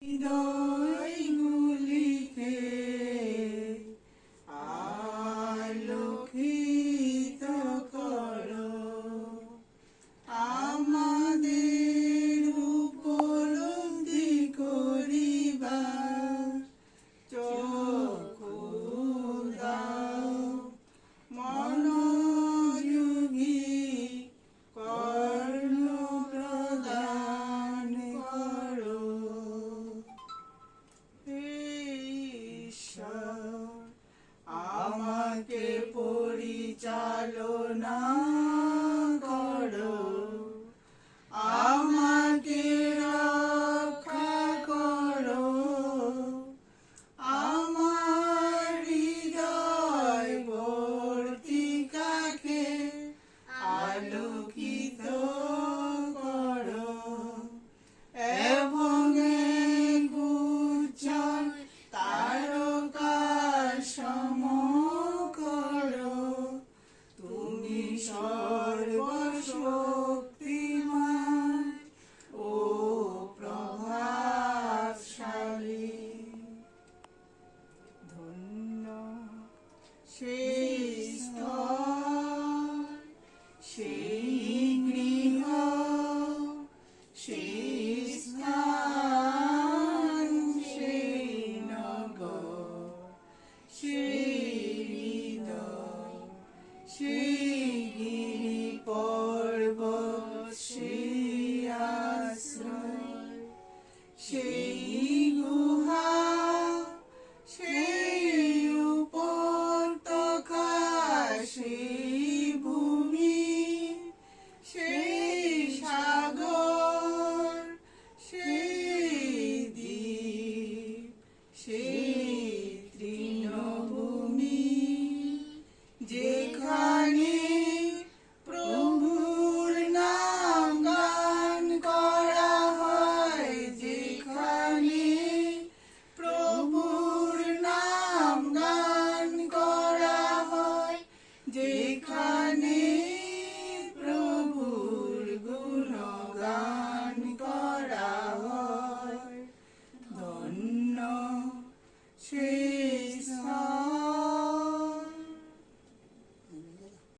হৃদয়গুলিকে আলোকিত করো, আমাদের উপলব্ধি করিবার চক্ষু দাও, মনোযোগী কর্ণ প্রদান করো। ঈশ্বর আমাকে পরিচালনা করো, আমাকে রক্ষা করো, আমার হৃদয় বর্তিকাকে আলোকিত করো এবং উজ্জ্বল তারকার সম করো। তুমি সর্বশক্তিমান ও প্রভাবশালী। ধন্য সেই স্থল, সেই গৃহ, সেই স্থান, সেই নগর, সেই হৃদয়, সেই গিরি পর্বত, সেই আশ্রয়, সেই